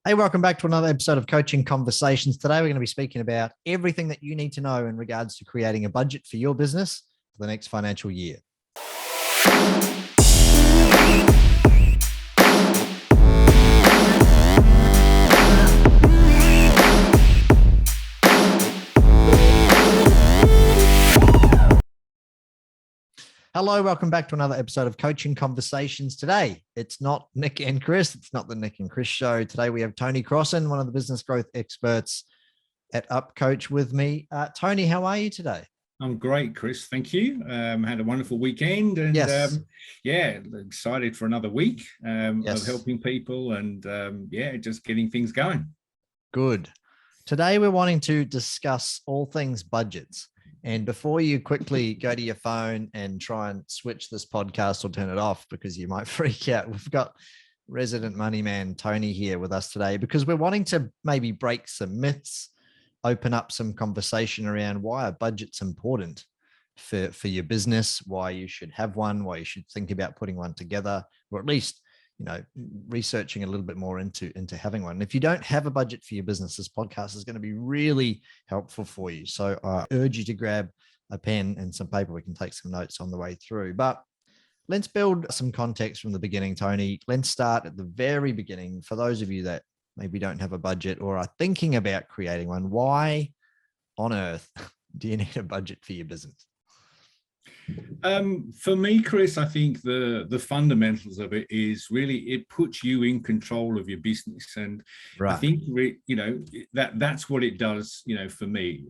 Hey, welcome back to another episode of Coaching Conversations. Today, we're going to be speaking about everything that you need to know in regards to creating a budget for your business for the next financial year. Hello, welcome back to another episode of Coaching Conversations. Today, it's not Nick and Chris. It's not the Nick and Chris show. Today, we have Tony Crossin, one of the business growth experts at UpCoach with me. Tony, how are you today? I'm great, Chris. Thank you. Had a wonderful weekend and Yes. Excited for another week Yes. of helping people and just getting things going. Good. Today, we're wanting to discuss all things budgets. And before you quickly go to your phone and try and switch this podcast or turn it off because you might freak out, we've got resident money man Tony here with us today because we're wanting to maybe break some myths, open up some conversation around why a budget's important for your business, why you should have one, why you should think about putting one together, or at least researching a little bit more into having one. And if you don't have a budget for your business, this podcast is going to be really helpful for you. So I urge you to grab a pen and some paper. We can take some notes on the way through, but let's build some context from the beginning, Tony. Let's start at the very beginning. For those of you that maybe don't have a budget or are thinking about creating one, why on earth do you need a budget for your business? For me, Chris, I think the fundamentals of it is really it puts you in control of your business, and right. I think that's what it does. For me,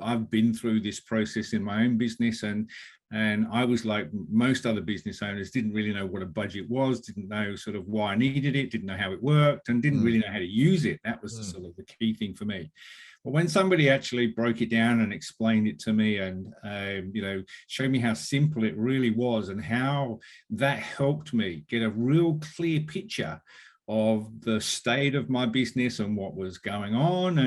I've been through this process in my own business, and I was like most other business owners, didn't really know what a budget was, didn't know sort of why I needed it, didn't know how it worked, and didn't really know how to use it. That was sort of the key thing for me. But when somebody actually broke it down and explained it to me and, showed me how simple it really was and how that helped me get a real clear picture of the state of my business and what was going on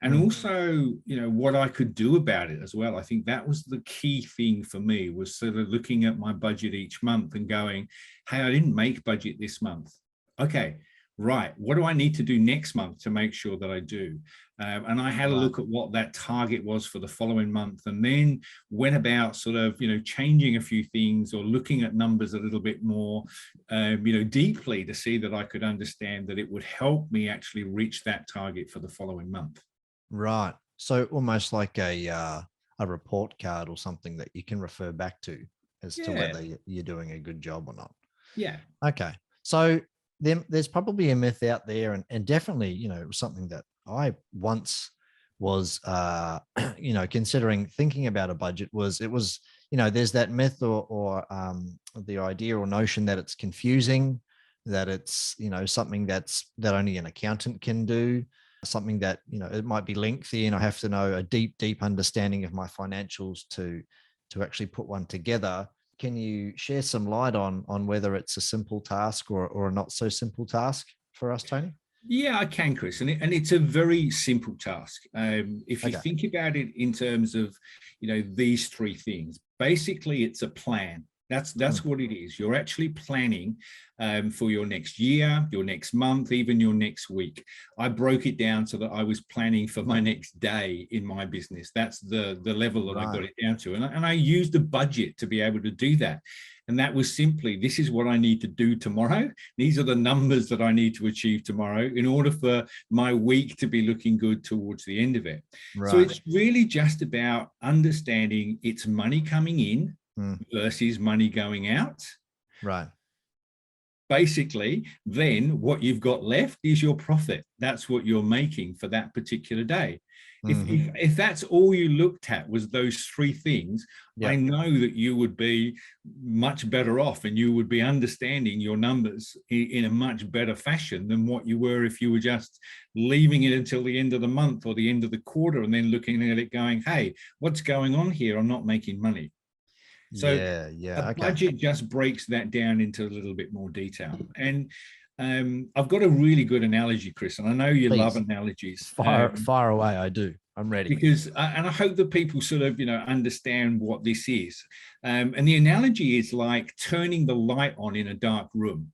and also, what I could do about it as well. I think that was the key thing for me, was sort of looking at my budget each month and going, hey, I didn't make budget this month. Okay. Right, what do I need to do next month to make sure that I do? And I had a look at what that target was for the following month, and then went about sort of, changing a few things or looking at numbers a little bit more, deeply to see that I could understand that it would help me actually reach that target for the following month. Right. So almost like a report card or something that you can refer back to as to whether you're doing a good job or not. Yeah. Okay. So there's probably a myth out there, and definitely, something that I once was, considering thinking about a budget was, there's that myth or the idea or notion that it's confusing, that it's, something that only an accountant can do, something that, it might be lengthy and I have to know a deep understanding of my financials to actually put one together. Can you share some light on whether it's a simple task or a not so simple task for us, Tony? Yeah, I can, Chris. And it's a very simple task. If you think about it in terms of, these three things, basically it's a plan. That's what it is. You're actually planning for your next year, your next month, even your next week. I broke it down so that I was planning for my next day in my business. That's the level that I got it down to. And I used a budget to be able to do that. And that was simply, this is what I need to do tomorrow. These are the numbers that I need to achieve tomorrow in order for my week to be looking good towards the end of it. Right. So it's really just about understanding it's money coming in versus money going out. Right. Basically, then what you've got left is your profit. That's what you're making for that particular day. If that's all you looked at was those three things, I know that you would be much better off and you would be understanding your numbers in a much better fashion than what you were if you were just leaving it until the end of the month or the end of the quarter and then looking at it going, hey, what's going on here? I'm not making money. So a budget just breaks that down into a little bit more detail. And I've got a really good analogy, Chris, and I know you love analogies. Far away, I do. I'm ready. Because, and I hope that people sort of, understand what this is. And the analogy is like turning the light on in a dark room.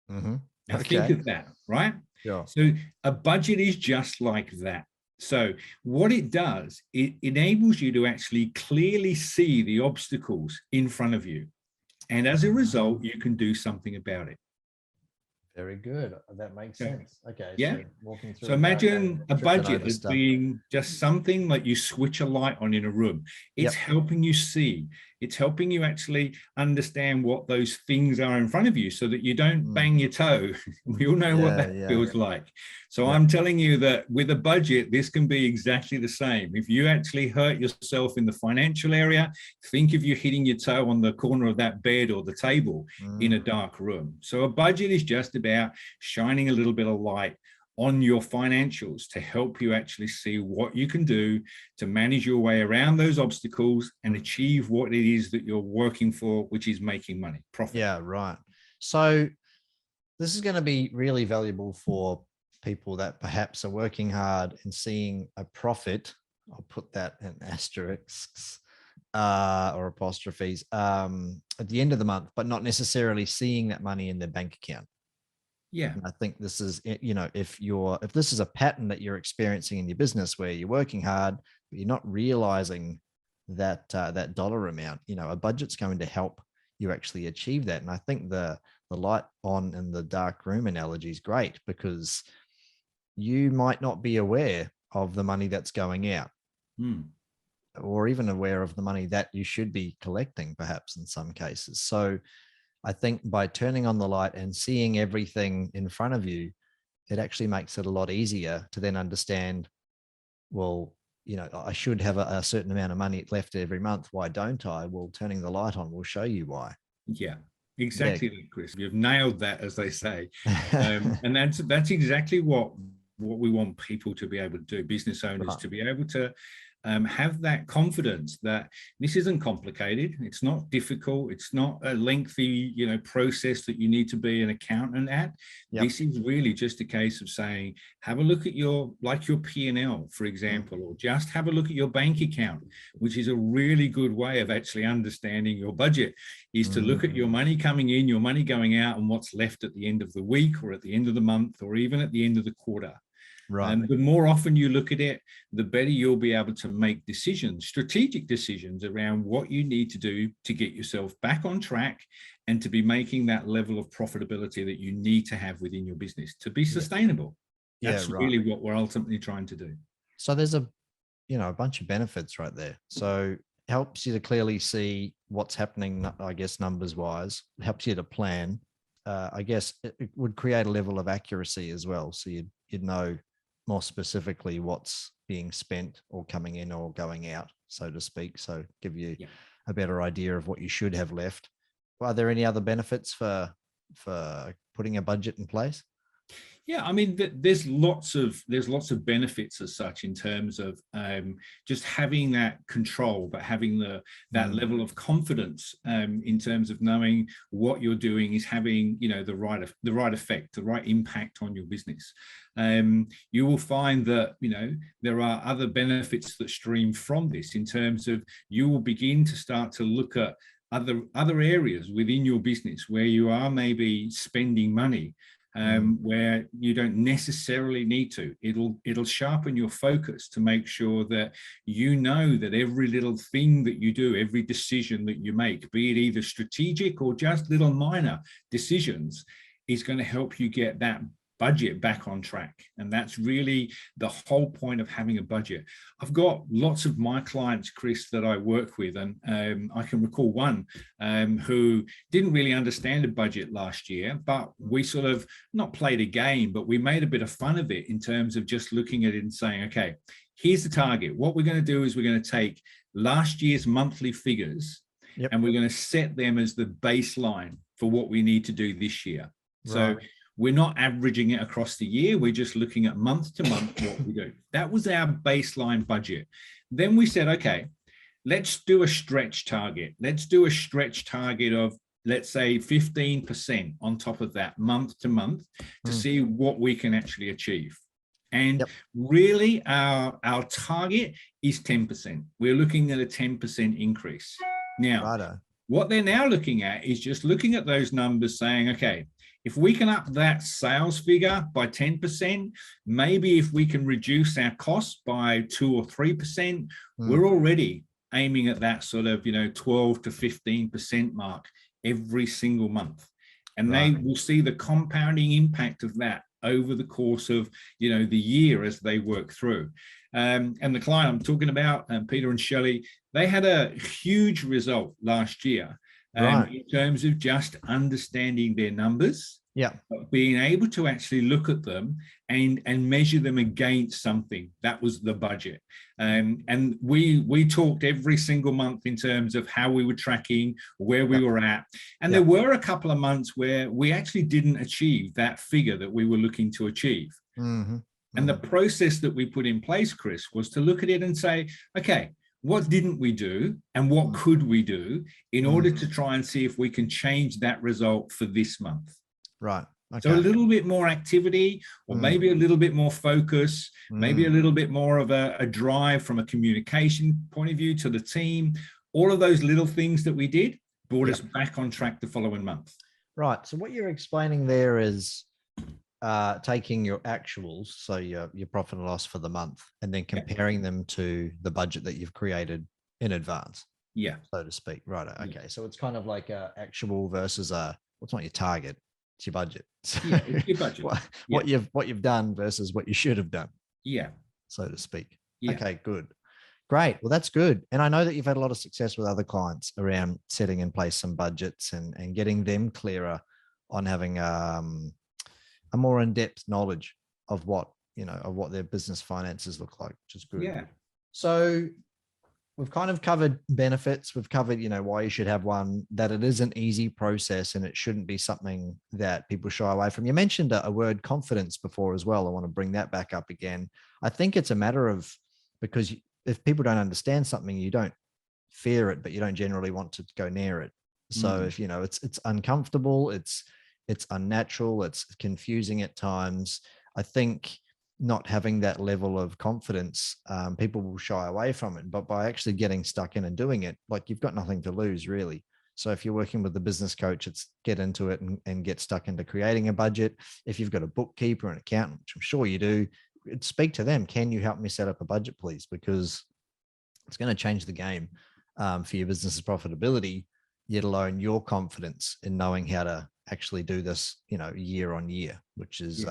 Now think of that, right? Yeah. So a budget is just like that. So what it does, it enables you to actually clearly see the obstacles in front of you. And as a result, you can do something about it. Very good. That makes sense. Okay. Yeah. So walking through. So imagine a budget as being just something like you switch a light on in a room. It's helping you see. It's helping you actually understand what those things are in front of you so that you don't bang your toe. We all know what that feels like. So I'm telling you that with a budget, this can be exactly the same. If you actually hurt yourself in the financial area, think of you hitting your toe on the corner of that bed or the table in a dark room. So a budget is just about shining a little bit of light on your financials to help you actually see what you can do to manage your way around those obstacles and achieve what it is that you're working for, which is making money, profit. Yeah, right. So this is going to be really valuable for people that perhaps are working hard and seeing a profit. I'll put that in asterisks or apostrophes at the end of the month, but not necessarily seeing that money in their bank account. Yeah. And I think this is, if this is a pattern that you're experiencing in your business where you're working hard, but you're not realizing that that dollar amount, a budget's going to help you actually achieve that. And I think the light on in the dark room analogy is great because you might not be aware of the money that's going out or even aware of the money that you should be collecting, perhaps in some cases. So I think by turning on the light and seeing everything in front of you, it actually makes it a lot easier to then understand, well, I should have a certain amount of money left every month. Why don't I? Well, turning the light on will show you why. Yeah, exactly, Chris. You've nailed that, as they say. And that's exactly what we want people to be able to do, business owners to be able to have that confidence that this isn't complicated. It's not difficult. It's not a lengthy, process that you need to be an accountant at. This is really just a case of saying, have a look at your P&L, for example, or just have a look at your bank account, which is a really good way of actually understanding your budget, is to look at your money coming in, your money going out, and what's left at the end of the week or at the end of the month or even at the end of the quarter. Right. The more often you look at it, the better you'll be able to make decisions, strategic decisions around what you need to do to get yourself back on track and to be making that level of profitability that you need to have within your business to be sustainable. That's really what we're ultimately trying to do. So there's a bunch of benefits right there. So it helps you to clearly see what's happening, I guess, numbers wise. It helps you to plan. I guess it would create a level of accuracy as well. So you'd know more specifically what's being spent or coming in or going out, so to speak. So give you a better idea of what you should have left. Are there any other benefits for putting a budget in place? Yeah, I mean, there's lots of benefits as such in terms of just having that control, but having that level of confidence in terms of knowing what you're doing is having the right effect, the right impact on your business. You will find that there are other benefits that stream from this in terms of you will begin to start to look at other areas within your business where you are maybe spending money where you don't necessarily need to. It'll sharpen your focus to make sure that that every little thing that you do, every decision that you make, be it either strategic or just little minor decisions, is going to help you get that budget back on track. And that's really the whole point of having a budget. I've got lots of my clients, Chris, that I work with, and I can recall one who didn't really understand a budget last year, but we sort of not played a game, but we made a bit of fun of it in terms of just looking at it and saying, okay, here's the target. What we're going to do is we're going to take last year's monthly figures and we're going to set them as the baseline for what we need to do this year. So we're not averaging it across the year. We're just looking at month to month what we do. That was our baseline budget. Then we said, okay, let's do a stretch target. Let's do a stretch target of, let's say, 15% on top of that month to month to see what we can actually achieve. And really our target is 10%. We're looking at a 10% increase. Now, what they're now looking at is just looking at those numbers saying, okay, If we can up that sales figure by 10%, maybe if we can reduce our costs by 2 or 3%, we're already aiming at that sort of, 12 to 15% mark every single month. And they will see the compounding impact of that over the course of, the year as they work through. And the client I'm talking about, Peter and Shelley, they had a huge result last year in terms of just understanding their numbers, being able to actually look at them and measure them against something. That was the budget. And we talked every single month in terms of how we were tracking, where we were at. And there were a couple of months where we actually didn't achieve that figure that we were looking to achieve. And the process that we put in place, Chris, was to look at it and say, okay, what didn't we do and what could we do in order to try and see if we can change that result for this month? Right. Okay. So a little bit more activity, or maybe a little bit more focus, maybe a little bit more of a drive from a communication point of view to the team. All of those little things that we did brought us back on track the following month. Right. So what you're explaining there is taking your actuals, so your profit and loss for the month, and then comparing them to the budget that you've created in advance. Yeah. So to speak. Right. Okay. So it's kind of like a actual versus what's not your target, it's your budget. So it's your budget. what you've done versus what you should have done. Yeah. So to speak. Yeah. Okay, good. Great. Well, that's good. And I know that you've had a lot of success with other clients around setting in place some budgets and getting them clearer on having a more in-depth knowledge of what their business finances look like, which is good. Yeah. So we've kind of covered benefits. We've covered, why you should have one, that it is an easy process and it shouldn't be something that people shy away from. You mentioned a word, confidence, before as well. I want to bring that back up again. I think it's a matter of, because if people don't understand something, you don't fear it, but you don't generally want to go near it. So if, it's uncomfortable, it's unnatural, it's confusing at times, I think not having that level of confidence, people will shy away from it. But by actually getting stuck in and doing it, like, you've got nothing to lose, really. So if you're working with the business coach, it's get into it and get stuck into creating a budget. If you've got a bookkeeper, an accountant, which I'm sure you do, speak to them. Can you help me set up a budget, please? Because it's going to change the game for your business's profitability, yet alone your confidence in knowing how to actually do this, year on year, which is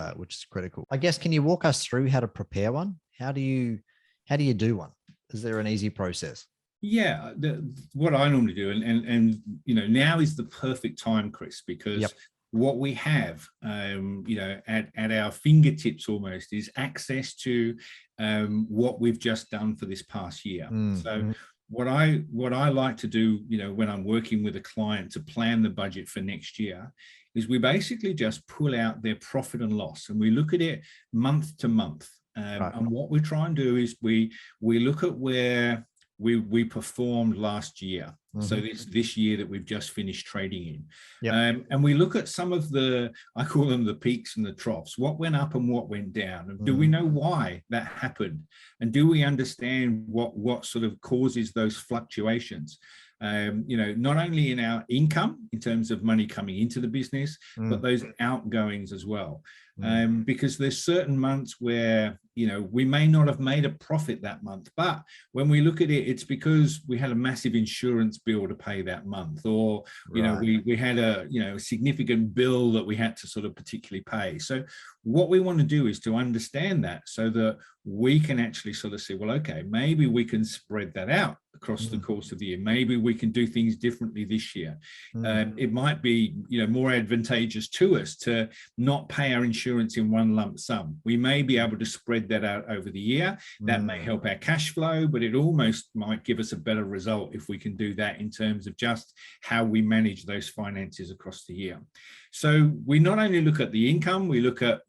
critical. I guess, can you walk us through how to prepare one? How do you do one? Is there an easy process? Yeah, what I normally do, and now is the perfect time, Chris, because what we have, at our fingertips almost, is access to what we've just done for this past year. So what I like to do, when I'm working with a client to plan the budget for next year, is we basically just pull out their profit and loss and we look at it month to month. And what we try and do is we look at where we performed last year. So this year that we've just finished trading in. And we look at some of I call them the peaks and the troughs, what went up and what went down. And do we know why that happened? And do we understand what sort of causes those fluctuations? Not only in our income in terms of money coming into the business, but those outgoings as well. Because there's certain months where, we may not have made a profit that month, but when we look at it, it's because we had a massive insurance bill to pay that month, or, we had a significant bill that we had to sort of particularly pay. So what we want to do is to understand that so that we can actually sort of say, well, okay, maybe we can spread that out across the course of the year. Maybe we can do things differently this year. It might be, more advantageous to us to not pay our insurance in one lump sum. We may be able to spread that out over the year. That may help our cash flow, but it almost might give us a better result if we can do that in terms of just how we manage those finances across the year. So we not only look at the income, we look at,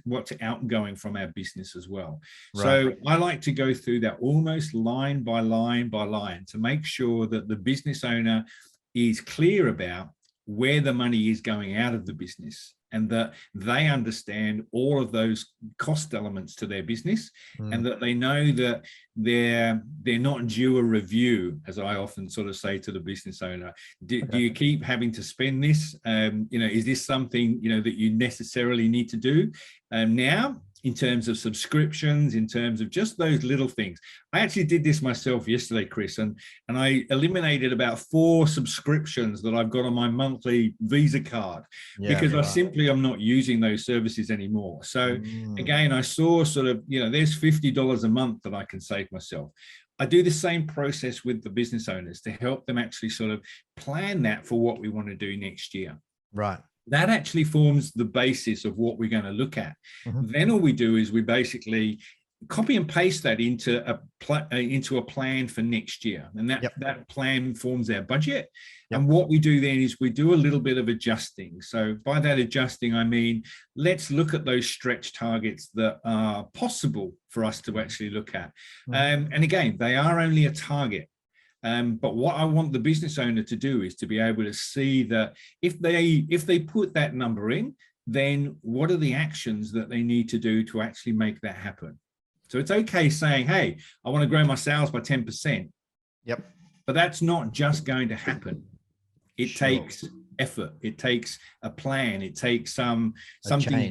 what's outgoing from our business as well. So I like to go through that almost line by line by line to make sure that the business owner is clear about where the money is going out of the business and that they understand all of those cost elements to their business, and that they know that they're not due a review, as I often sort of say to the business owner. Do you keep having to spend this? Is this something that you necessarily need to do now? In terms of subscriptions, in terms of just those little things. I actually did this myself yesterday, Chris, and I eliminated about 4 subscriptions that I've got on my monthly Visa card, because I'm not using those services anymore. So again, I saw sort of, there's $50 a month that I can save myself. I do the same process with the business owners to help them actually sort of plan that for what we want to do next year. Right. That actually forms the basis of what we're going to look at. Then all we do is we basically copy and paste that into a plan for next year. And that plan forms our budget. And what we do then is we do a little bit of adjusting. So by that adjusting, I mean, let's look at those stretch targets that are possible for us to actually look at. And again, they are only a target. But what I want the business owner to do is to be able to see that if they put that number in, then what are the actions that they need to do to actually make that happen? So it's okay saying, hey, I want to grow my sales by 10%. Yep. But that's not just going to happen. It takes effort. It takes a plan. It takes something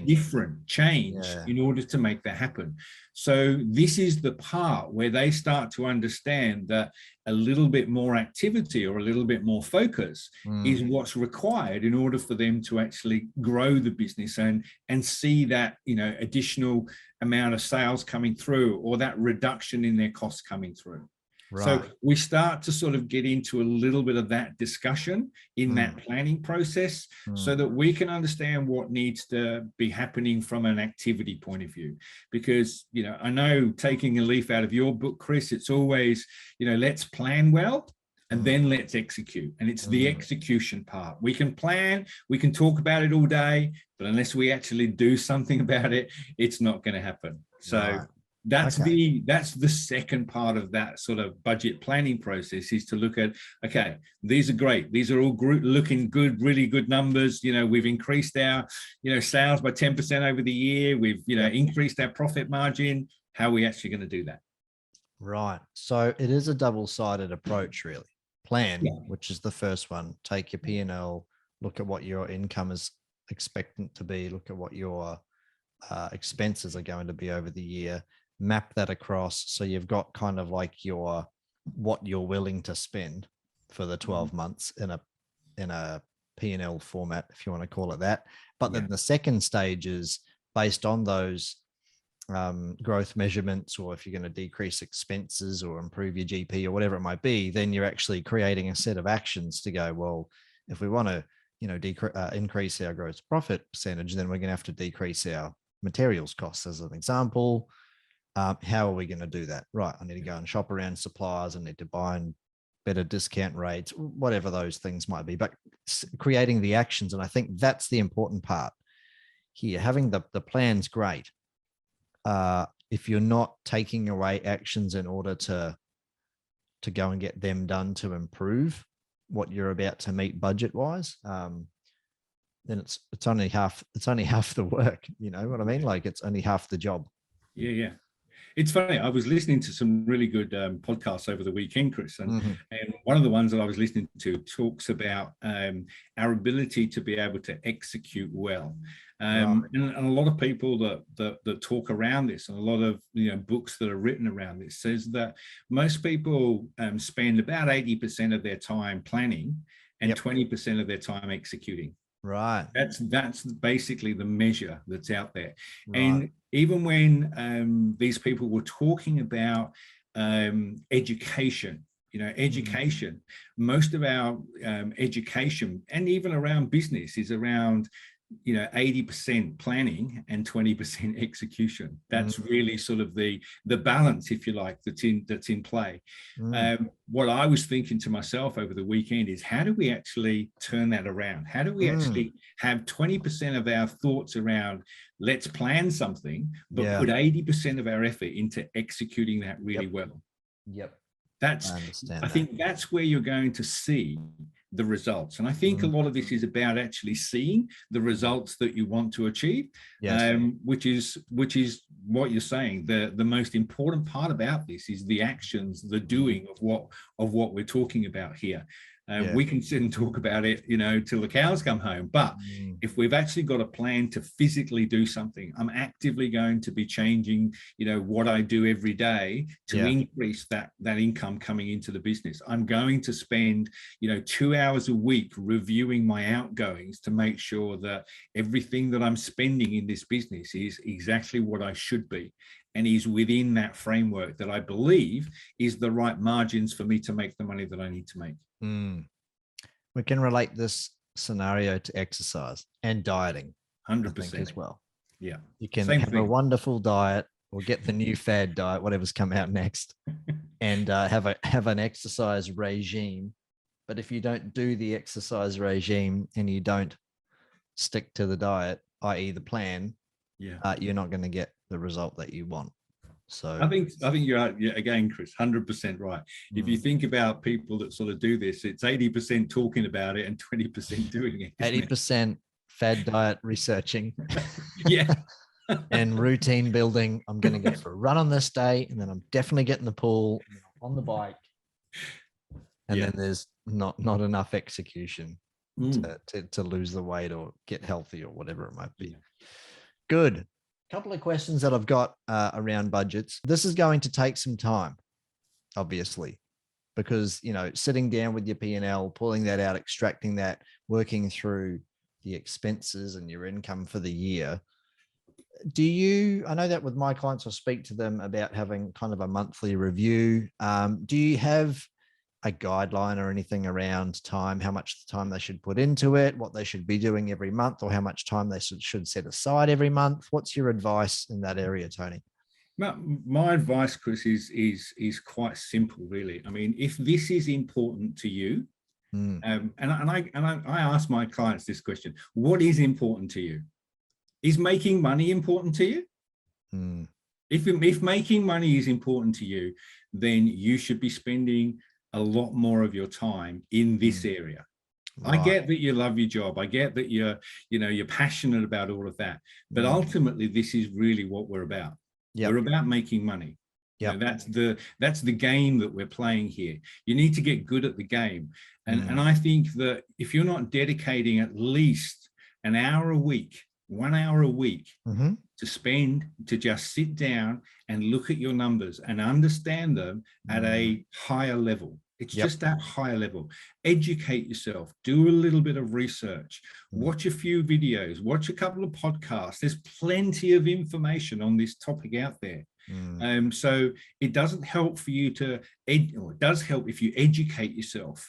different, change in order to make that happen. So this is the part where they start to understand that a little bit more activity or a little bit more focus is what's required in order for them to actually grow the business and see that, additional amount of sales coming through, or that reduction in their costs coming through. Right. So we start to sort of get into a little bit of that discussion in that planning process so that we can understand what needs to be happening from an activity point of view. Because, I know, taking a leaf out of your book, Chris, it's always, let's plan well and then let's execute. And it's the execution part. We can plan, we can talk about it all day, but unless we actually do something about it, it's not going to happen. So that's the second part of that sort of budget planning process, is to look at, okay, these are great. These are all looking good, really good numbers. We've increased our, sales by 10% over the year. We've, increased our profit margin. How are we actually going to do that? Right. So it is a double-sided approach, really. Plan, which is the first one. Take your P&L, look at what your income is expectant to be, look at what your expenses are going to be over the year, map that across. So you've got kind of like what you're willing to spend for the 12 months in a P&L format, if you want to call it that. But then the second stage is based on those growth measurements, or if you're going to decrease expenses or improve your GP or whatever it might be, then you're actually creating a set of actions to go, well, if we want to, increase our gross profit percentage, then we're going to have to decrease our materials costs, as an example. How are we going to do that? Right. I need to go and shop around suppliers. I need to buy better discount rates, whatever those things might be, but creating the actions. And I think that's the important part here. Having the plan's great. If you're not taking away actions in order to go and get them done to improve what you're about to meet budget wise, then it's only half the work. You know what I mean? Like, it's only half the job. Yeah. It's funny. I was listening to some really good podcasts over the weekend, Chris, and one of the ones that I was listening to talks about our ability to be able to execute well. And a lot of people that talk around this, and a lot of books that are written around this, says that most people spend about 80% of their time planning and 20% of their time executing. Right. That's basically the measure that's out there. Right. And even when these people were talking about education, most of our education, and even around business, is around 80% planning and 20% execution. That's really sort of the balance, if you like, that's in play. What I was thinking to myself over the weekend is, how do we actually turn that around? How do we actually have 20% of our thoughts around, let's plan something, but put 80% of our effort into executing that really well? Yep. I think that's where you're going to see the results. And I think a lot of this is about actually seeing the results that you want to achieve, which is what you're saying. The most important part about this is the actions, the doing of what we're talking about here. We can sit and talk about it, till the cows come home. But if we've actually got a plan to physically do something, I'm actively going to be changing, what I do every day to increase that income coming into the business. I'm going to spend, 2 hours a week reviewing my outgoings to make sure that everything that I'm spending in this business is exactly what I should be, and is within that framework that I believe is the right margins for me to make the money that I need to make. We can relate this scenario to exercise and dieting 100% as well. Yeah, you can have a wonderful diet, or get the new fad diet, whatever's come out next, and have an exercise regime. But if you don't do the exercise regime and you don't stick to the diet, i.e. the plan, you're not going to get the result that you want. So I think you're again, Chris, 100% right. If you think about people that sort of do this, it's 80% talking about it and 20% doing it. 80% fad diet researching. Yeah. And routine building. I'm going to go for a run on this day, and then I'm definitely getting the pool, on the bike. And then there's not enough execution to lose the weight or get healthy or whatever it might be. Good. Couple of questions that I've got around budgets. This is going to take some time, obviously, because, sitting down with your P&L, pulling that out, extracting that, working through the expenses and your income for the year. I know that with my clients, I'll speak to them about having kind of a monthly review. Do you have a guideline or anything around time, how much time they should put into it, what they should be doing every month, or how much time they should set aside every month? What's your advice in that area, Tony? My advice, Chris, is quite simple, really. I mean, if this is important to you, and I ask my clients this question: what is important to you? Is making money important to you? If making money is important to you, then you should be spending a lot more of your time in this area. Right. I get that you love your job. I get that you're passionate about all of that. But ultimately, this is really what we're about. We're about making money. That's the game that we're playing here. You need to get good at the game. And I think that if you're not dedicating at least an hour a week, 1 hour a week to spend to just sit down and look at your numbers and understand them at a higher level. It's just that higher level. Educate yourself, do a little bit of research, watch a few videos, watch a couple of podcasts. There's plenty of information on this topic out there. So it doesn't help for you it does help if you educate yourself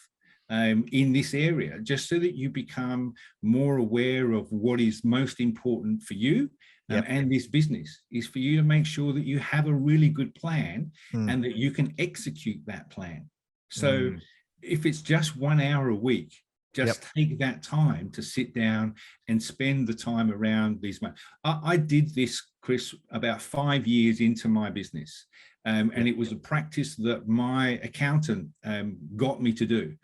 in this area, just so that you become more aware of what is most important for you. And this business is for you to make sure that you have a really good plan and that you can execute that plan. So if it's just 1 hour a week, just take that time to sit down and spend the time around these. I did this, Chris, about 5 years into my business. And it was a practice that my accountant got me to do.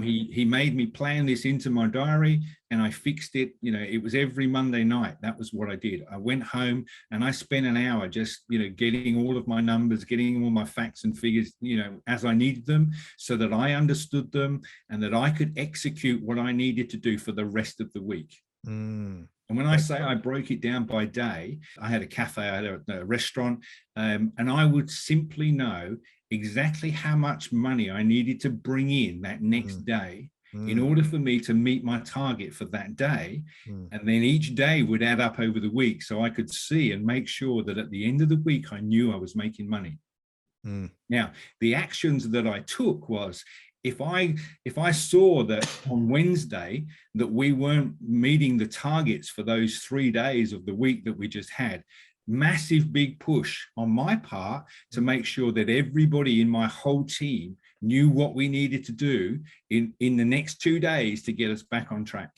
He made me plan this into my diary, and I fixed it. It was every Monday night. That was what I did. I went home and I spent an hour just, getting all of my numbers, getting all my facts and figures, as I needed them, so that I understood them and that I could execute what I needed to do for the rest of the week. And when I say I broke it down by day, I had a cafe, I had a restaurant, and I would simply know exactly how much money I needed to bring in that next day in order for me to meet my target for that day. And then each day would add up over the week, so I could see and make sure that at the end of the week, I knew I was making money. Now, the actions that I took was, if I saw that on Wednesday that we weren't meeting the targets for those 3 days of the week that we just had, massive big push on my part to make sure that everybody in my whole team knew what we needed to do in the next 2 days to get us back on track.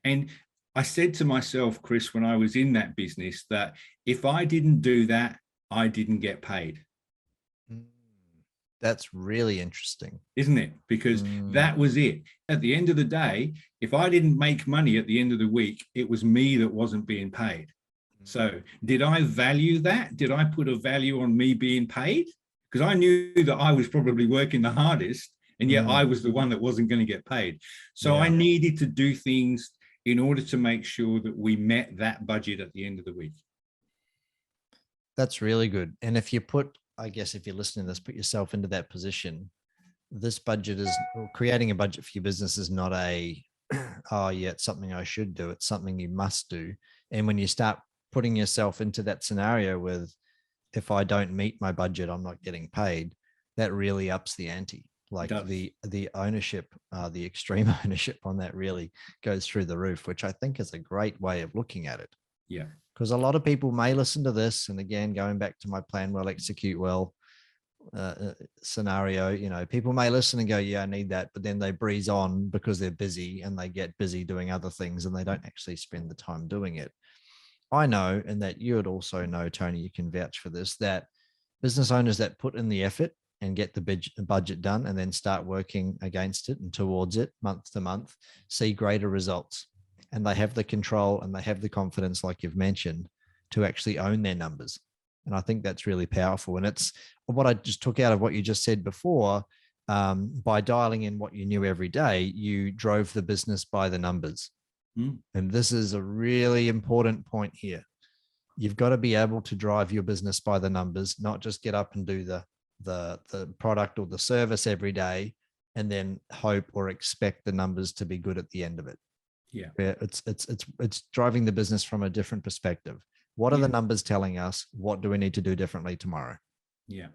And I said to myself, Chris, when I was in that business, that if I didn't do that, I didn't get paid. That's really interesting, isn't it? Because that was it. At the end of the day, if I didn't make money at the end of the week, it was me that wasn't being paid. So did I value that? Did I put a value on me being paid? Because I knew that I was probably working the hardest, and yet I was the one that wasn't going to get paid. So I needed to do things in order to make sure that we met that budget at the end of the week. That's really good. And if you put, I guess, if you're listening to this, put yourself into that position. This budget is, creating a budget for your business is not a, oh yeah, it's something I should do. It's something you must do. And when you start putting yourself into that scenario with, if I don't meet my budget, I'm not getting paid, that really ups the ante. Like the ownership, the extreme ownership on that really goes through the roof, which I think is a great way of looking at it. Yeah. Because a lot of people may listen to this. And again, going back to my plan well, execute well scenario, you know, people may listen and go, yeah, I need that. But then they breeze on because they're busy and they get busy doing other things and they don't actually spend the time doing it. I know, and that you would also know, Tony, you can vouch for this, that business owners that put in the effort and get the budget done and then start working against it and towards it month to month, see greater results. And they have the control and they have the confidence, like you've mentioned, to actually own their numbers. And I think that's really powerful. And it's what I just took out of what you just said before. By dialing in what you knew every day, you drove the business by the numbers. And this is a really important point here. You've got to be able to drive your business by the numbers, not just get up and do the product or the service every day and then hope or expect the numbers to be good at the end of it. Yeah. It's driving the business from a different perspective. What are the numbers telling us? What do we need to do differently tomorrow? Yeah.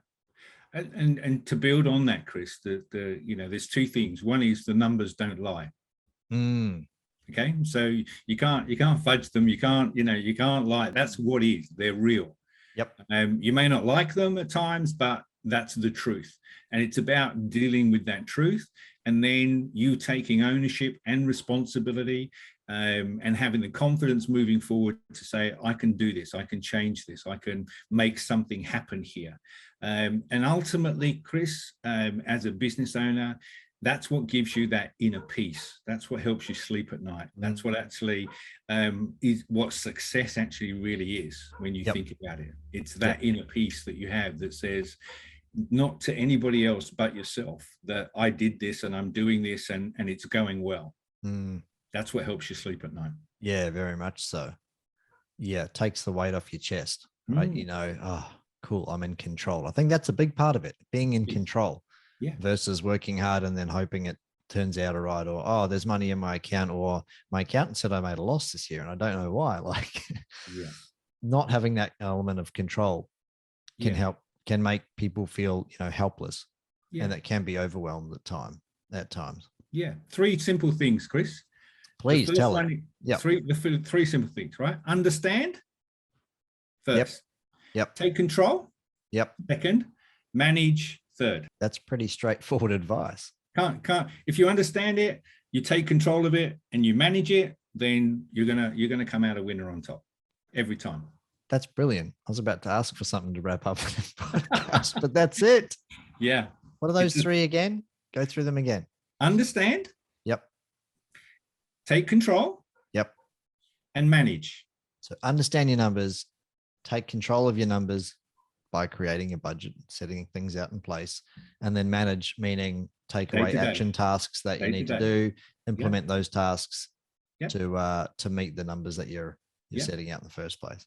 And to build on that, Chris, there's two things. One is the numbers don't lie. Okay. So you can't fudge them. You can't lie. That's what is. They're real. Yep. You may not like them at times, but that's the truth. And it's about dealing with that truth and then you taking ownership and responsibility and having the confidence moving forward to say, I can do this, I can change this, I can make something happen here. And ultimately, Chris, as a business owner, that's what gives you that inner peace. That's what helps you sleep at night. That's what actually is what success actually really is when you think about it. It's that inner peace that you have that says, not to anybody else but yourself, that I did this and I'm doing this and it's going well. That's what helps you sleep at night. Yeah, very much so. Yeah, it takes the weight off your chest, right? You know, oh, cool, I'm in control. I think that's a big part of it, being in control versus working hard and then hoping it turns out all right, or, oh, there's money in my account, or my accountant said I made a loss this year and I don't know why. Like not having that element of control can make people feel, helpless, and that can be overwhelmed at times. Yeah. 3 simple things, Chris. Please tell it. Yeah. 3 simple things, right? Understand first. Yep. Take control. Yep. Second, manage. Third. That's pretty straightforward advice. Can't. If you understand it, you take control of it, and you manage it, then you're gonna come out a winner on top every time. That's brilliant. I was about to ask for something to wrap up with this podcast, but that's it. Yeah. What are those 3 again? Go through them again. Understand. Yep. Take control. Yep. And manage. So understand your numbers, take control of your numbers by creating a budget, setting things out in place, and then manage, meaning take away action tasks that you need to do, implement those tasks to meet the numbers that you're setting out in the first place.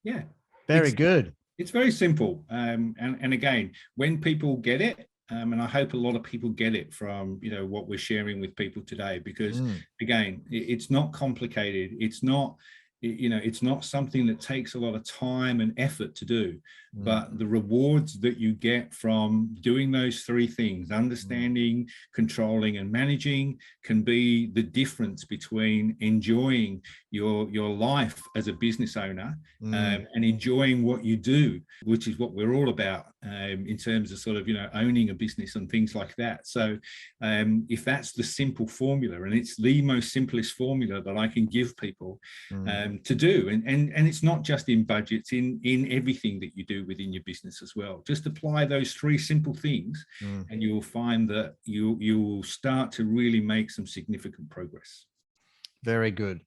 Yeah. Very good. It's very simple. And again, when people get it, and I hope a lot of people get it from, what we're sharing with people today, because again, it's not complicated. It's not, it's not something that takes a lot of time and effort to do, but the rewards that you get from doing those 3 things, understanding, controlling, and managing, can be the difference between enjoying your life as a business owner and enjoying what you do, which is what we're all about in terms of sort of, owning a business and things like that. So if that's the simple formula, and it's the most simplest formula that I can give people, to do. And it's not just in budgets, in everything that you do within your business as well. Just apply those 3 simple things and you will find that you will start to really make some significant progress. Very good.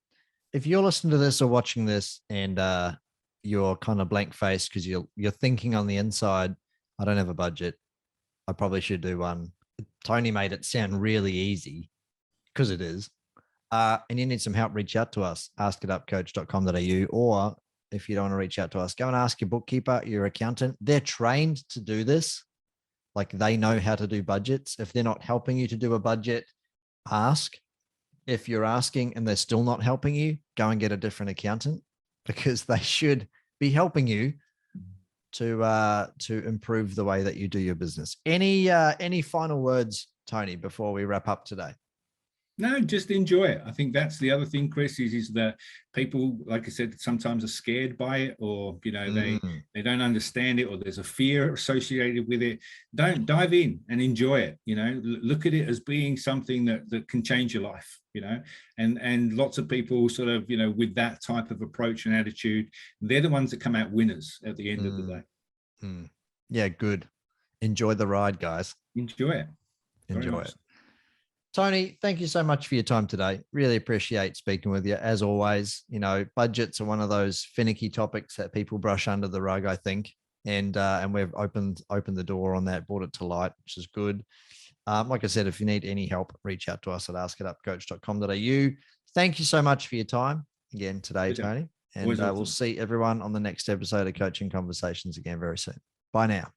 If you're listening to this or watching this and you're kind of blank faced because you're thinking on the inside, I don't have a budget, I probably should do one. Tony made it sound really easy, because it is. And you need some help, reach out to us, askitupcoach.com.au, or if you don't want to reach out to us, go and ask your bookkeeper, your accountant. They're trained to do this. Like, they know how to do budgets. If they're not helping you to do a budget, ask. If you're asking and they're still not helping you, go and get a different accountant, because they should be helping you to improve the way that you do your business. Any final words, Tony, before we wrap up today? No, just enjoy it. I think that's the other thing, Chris, is that people, like I said, sometimes are scared by it, or, you know, they don't understand it, or there's a fear associated with it. Don't dive in and enjoy it. You know, look at it as being something that can change your life, you know, and lots of people sort of, you know, with that type of approach and attitude, they're the ones that come out winners at the end of the day. Yeah, good. Enjoy the ride, guys. Enjoy it. Enjoy it. Tony, thank you so much for your time today. Really appreciate speaking with you. As always, you know, budgets are one of those finicky topics that people brush under the rug, I think. And we've opened the door on that, brought it to light, which is good. Like I said, if you need any help, reach out to us at askitupcoach.com.au. Thank you so much for your time again today, Tony. And we'll see everyone on the next episode of Coaching Conversations again very soon. Bye now.